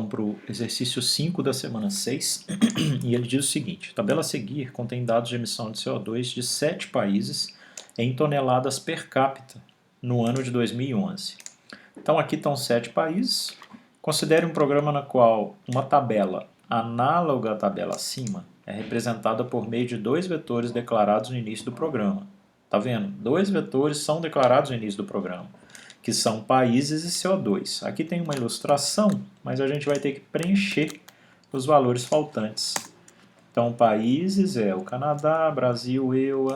para o exercício 5 da semana 6, e ele diz o seguinte: a tabela a seguir contém dados de emissão de CO2 de 7 países em toneladas per capita no ano de 2011. Então aqui estão 7 países. Considere um programa no qual uma tabela análoga à tabela acima é representada por meio de 2 vetores declarados no início do programa. Tá vendo? 2 vetores são declarados no início do programa, que são países e CO2. Aqui tem uma ilustração, mas a gente vai ter que preencher os valores faltantes. Então, países é o Canadá, Brasil, EUA,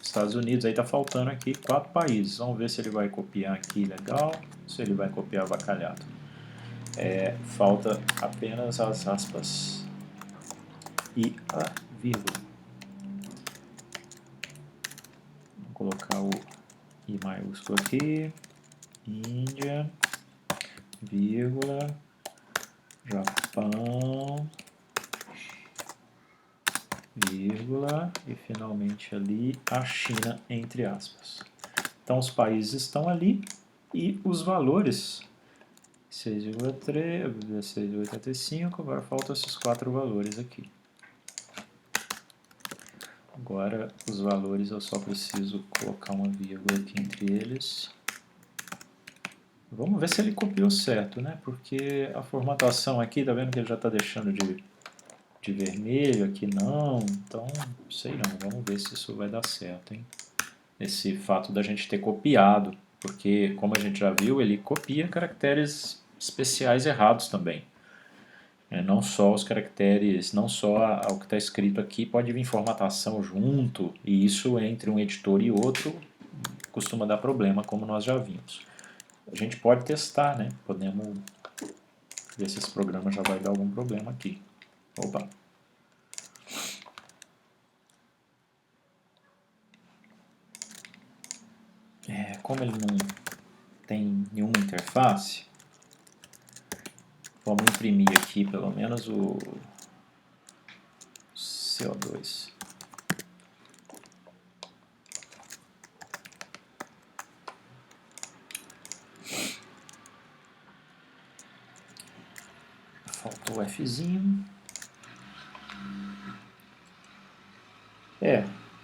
Estados Unidos. Aí está faltando aqui 4 países. Vamos ver se ele vai copiar aqui, legal. Se ele vai copiar avacalhado. Falta apenas as aspas e a vírgula. Vou colocar o I maiúsculo aqui. Índia, vírgula, Japão, vírgula, e finalmente ali a China, entre aspas. Então os países estão ali e os valores, 6,3, 6,85, agora faltam esses 4 valores aqui. Agora os valores eu só preciso colocar uma vírgula aqui entre eles. Vamos ver se ele copiou certo, né? Porque a formatação aqui, tá vendo que ele já está deixando de vermelho, aqui não. Então, sei não, vamos ver se isso vai dar certo, hein? Esse fato da gente ter copiado, porque como a gente já viu, ele copia caracteres especiais errados também. Não só os caracteres, não só o que está escrito aqui, pode vir formatação junto, e isso entre um editor e outro costuma dar problema, como nós já vimos. A gente pode testar, né? Podemos ver se esse programa já vai dar algum problema aqui. Opa! Como ele não tem nenhuma interface, vamos imprimir aqui pelo menos o CO2. Faltou o Fzinho.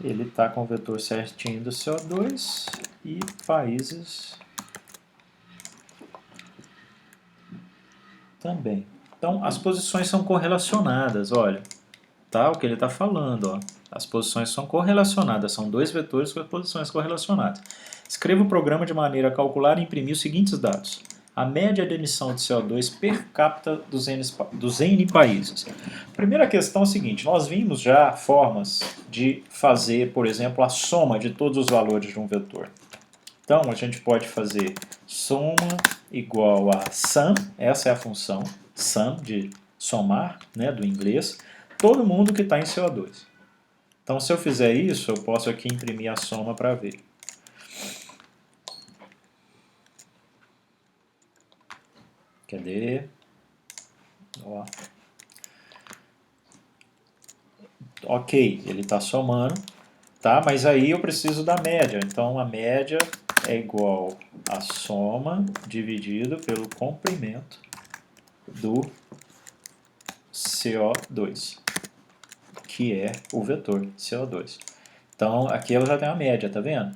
Ele está com o vetor certinho do CO2 e países também. Então, as posições são correlacionadas, olha. Tá? O que ele está falando, ó. As posições são correlacionadas, são 2 vetores com as posições correlacionadas. Escreva o programa de maneira a calcular e imprimir os seguintes dados. A média de emissão de CO2 per capita dos N países. Primeira questão é a seguinte, nós vimos já formas de fazer, por exemplo, a soma de todos os valores de um vetor. Então, a gente pode fazer soma igual a sum, essa é a função, sum, de somar, né, do inglês, todo mundo que está em CO2. Então, se eu fizer isso, eu posso aqui imprimir a soma para ver. Cadê? Ó. Ok, ele está somando, tá? Mas aí eu preciso da média. Então, a média é igual a soma dividido pelo comprimento do CO2, que é o vetor CO2. Então, aqui ela já tem a média, tá vendo?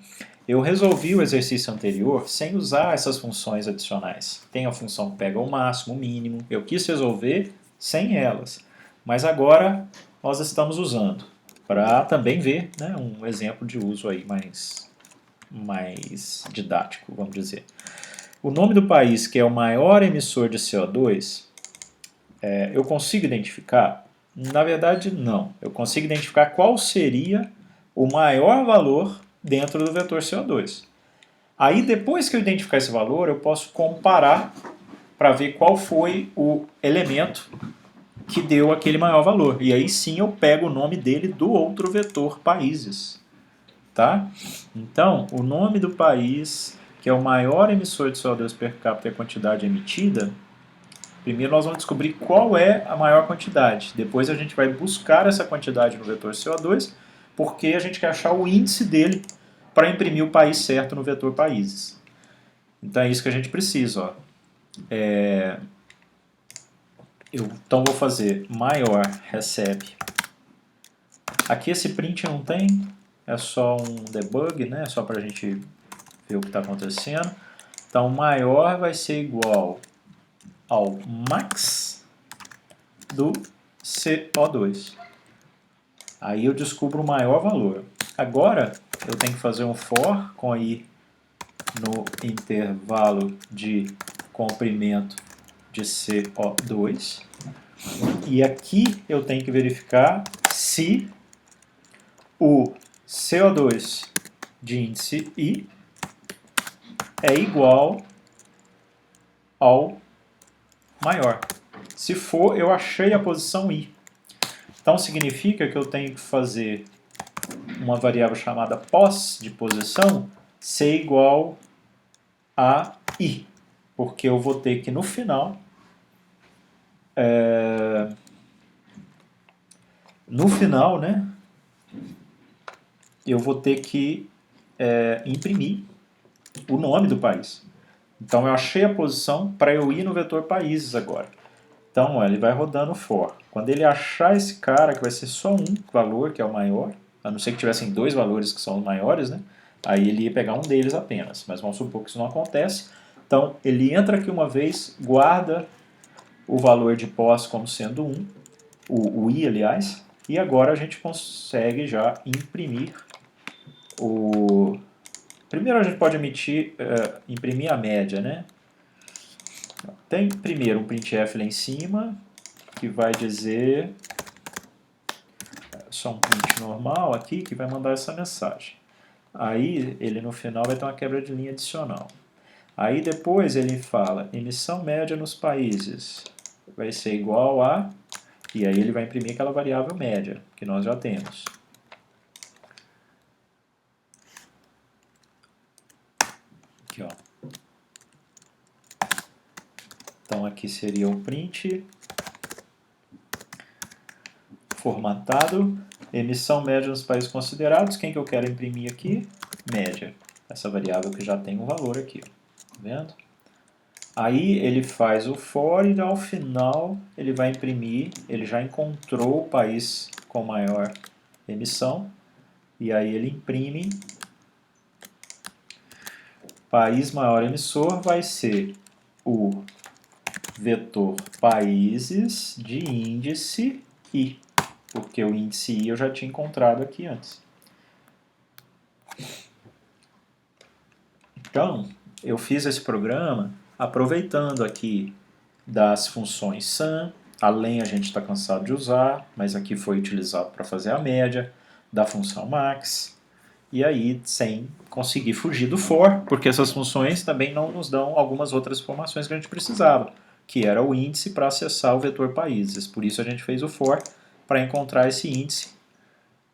Eu resolvi o exercício anterior sem usar essas funções adicionais. Tem a função que pega o máximo, o mínimo. Eu quis resolver sem elas. Mas agora nós estamos usando para também ver, né, um exemplo de uso aí mais didático, vamos dizer. O nome do país que é o maior emissor de CO2, eu consigo identificar? Na verdade, não. Eu consigo identificar qual seria o maior valor dentro do vetor CO2. Aí, depois que eu identificar esse valor, eu posso comparar para ver qual foi o elemento que deu aquele maior valor. E aí sim eu pego o nome dele do outro vetor países. Tá? Então, o nome do país que é o maior emissor de CO2 per capita e a quantidade emitida, primeiro nós vamos descobrir qual é a maior quantidade. Depois a gente vai buscar essa quantidade no vetor CO2, porque a gente quer achar o índice dele para imprimir o país certo no vetor países. Então é isso que a gente precisa. Ó. Então vou fazer maior recebe. Aqui esse print não tem, é só um debug, né? Só para a gente ver o que está acontecendo. Então maior vai ser igual ao max do CO2. Aí eu descubro o maior valor. Agora eu tenho que fazer um for com i no intervalo de comprimento de CO2. E aqui eu tenho que verificar se o CO2 de índice I é igual ao maior. Se for, eu achei a posição I. Então significa que eu tenho que fazer uma variável chamada pos de posição ser igual a I. Porque eu vou ter que no final né, eu vou ter que imprimir o nome do país. Então eu achei a posição para eu ir no vetor países agora. Então ó, ele vai rodando for. Quando ele achar esse cara, que vai ser só um valor, que é o maior, a não ser que tivessem dois valores que são os maiores, né? Aí ele ia pegar um deles apenas. Mas vamos supor que isso não acontece. Então ele entra aqui uma vez, guarda o valor de pós como sendo 1, o i, aliás, e agora a gente consegue já imprimir o... Primeiro a gente pode imprimir a média, né? Tem primeiro um printf lá em cima, que vai dizer só um print normal aqui, que vai mandar essa mensagem. Aí ele no final vai ter uma quebra de linha adicional. Aí depois ele fala emissão média nos países vai ser igual a... E aí ele vai imprimir aquela variável média, que nós já temos. Aqui, ó. Então aqui seria o print formatado, emissão média nos países considerados. Quem que eu quero imprimir aqui? Média. Essa variável que já tem um valor aqui, ó. Tá vendo? Aí ele faz o for e ao final ele vai imprimir, ele já encontrou o país com maior emissão, e aí ele imprime país maior emissor vai ser o vetor países de índice I, porque o índice I eu já tinha encontrado aqui antes. Então, eu fiz esse programa aproveitando aqui das funções sum, além a gente está cansado de usar, mas aqui foi utilizado para fazer a média, da função max, e aí sem conseguir fugir do for, porque essas funções também não nos dão algumas outras informações que a gente precisava, que era o índice para acessar o vetor países. Por isso a gente fez o for, para encontrar esse índice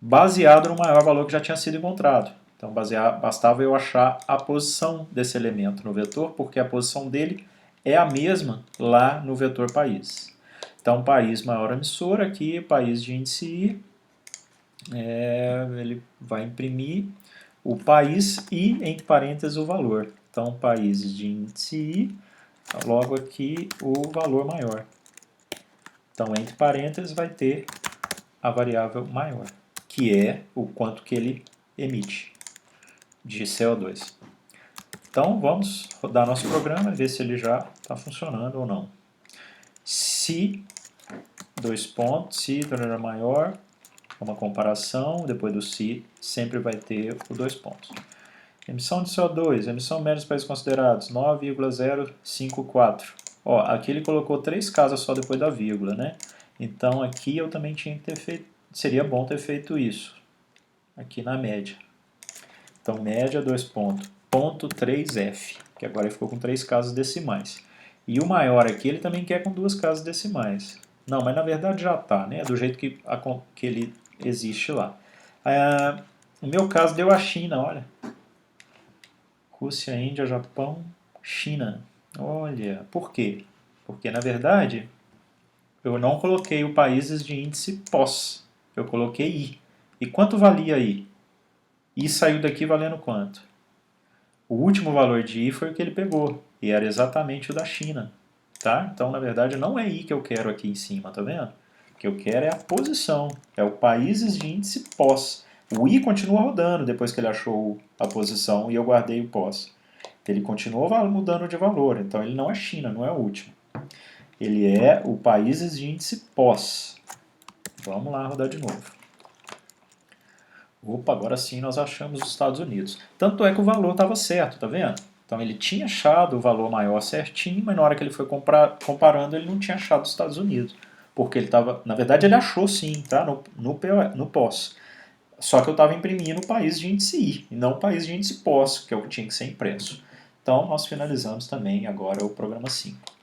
baseado no maior valor que já tinha sido encontrado. Então bastava eu achar a posição desse elemento no vetor, porque a posição dele é a mesma lá no vetor país. Então país maior emissor, aqui país de índice I, ele vai imprimir o país e, entre parênteses, o valor. Então países de índice I, logo aqui o valor maior. Então entre parênteses vai ter a variável maior, que é o quanto que ele emite de CO2. Então vamos rodar nosso programa e ver se ele já está funcionando ou não. Se, dois pontos, se tornar maior, uma comparação, depois do se sempre vai ter o dois pontos. Emissão de CO2, emissão média dos países considerados, 9,054. Ó, aqui ele colocou 3 casas só depois da vírgula, né? Então aqui eu também tinha que ter feito, seria bom ter feito isso, aqui na média. Então média, dois pontos, ponto 3F, que agora ele ficou com 3 casas decimais. E o maior aqui ele também quer com 2 casas decimais. Não, mas na verdade já está, né? Do jeito que ele existe lá. No meu caso deu a China, olha. Rússia, Índia, Japão, China. Olha, por quê? Porque na verdade eu não coloquei o países de índice POS. Eu coloquei I. E quanto valia I? I saiu daqui valendo quanto? O último valor de I foi o que ele pegou. E era exatamente o da China. tá? Então, na verdade, não é I que eu quero aqui em cima, tá vendo? O que eu quero é a posição, é o países de índice pós. O I continua rodando depois que ele achou a posição e eu guardei o pós. Ele continuou mudando de valor, então ele não é China, não é o último. Ele é o países de índice pós. Vamos lá rodar de novo. Opa, agora sim nós achamos os Estados Unidos. Tanto é que o valor estava certo, tá vendo? Então ele tinha achado o valor maior certinho, mas na hora que ele foi comparando ele não tinha achado os Estados Unidos. Porque ele estava, na verdade ele achou sim, tá? No pós. Só que eu estava imprimindo o país de índice I, e não o país de índice pós, que é o que tinha que ser impresso. Então nós finalizamos também agora o programa 5.